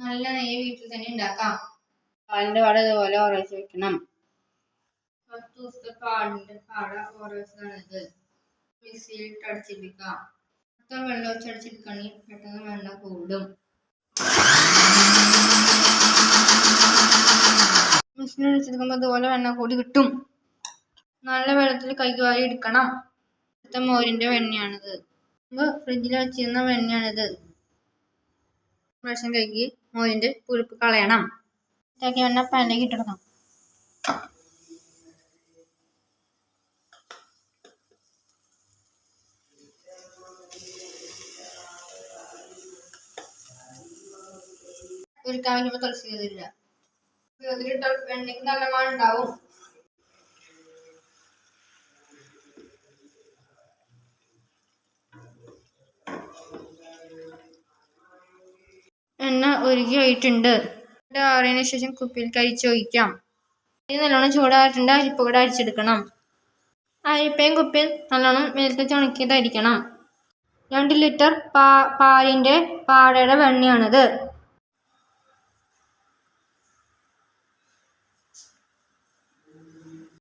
നല്ല നെയ്യ് വീട്ടിൽ തന്നെ ഉണ്ടാക്കാം. പാലിന്റെ പാട ഇതുപോലെ ഉറച്ച് വെക്കണം. 10 ദിവസത്തെ പാലിന്റെ പാട ഉറച്ചതാണിത്. മിക്സിയിലിട്ട് അടിച്ചെടുക്കാം. വെള്ളം വെച്ച് അടിച്ചെടുക്കുകയാണെങ്കിൽ പെട്ടെന്ന് വെള്ളം കൂടും. മിക്സിയിൽ അടിച്ചെടുക്കുമ്പോൾ അതുപോലെ വെണ്ണ കൂടി കിട്ടും. നല്ല വെള്ളത്തിൽ കൈകാരി എടുക്കണം. മോരിന്റെ വെണ്ണയാണിത്. ഫ്രിഡ്ജിൽ വെച്ചിരുന്ന വെണ്ണയാണിത്. പ്രാവശ്യം കഴുകി മോരിന്റെ പുളിപ്പ് കളയണം. വെണ്ണ പാനിലേക്ക് ഇട്ടെടുക്കാം. ഒരുക്കാൻ വയ്ക്കുമ്പോൾ തുളസി ചെയ്തില്ല. ഇതിലിട്ടാൽ വെണ്ണയ്ക്ക് നല്ല മണം ഉണ്ടാവും. എണ്ണ ഉരുകിയായിട്ടുണ്ട്. ആറിയതിനു ശേഷം കുപ്പിയിൽ കരിച്ച് ഒഴിക്കാം. ഇത് നല്ലോണം ചൂടായിട്ടുണ്ട്. അരിപ്പ കൂടെ അരിച്ചെടുക്കണം. അരിപ്പയും കുപ്പിയിൽ നല്ലോണം മേൽക്ക് ഉണക്കിയതായിരിക്കണം. 2 ലിറ്റർ പാലിന്റെ പാടയുടെ വെണ്ണയാണിത്.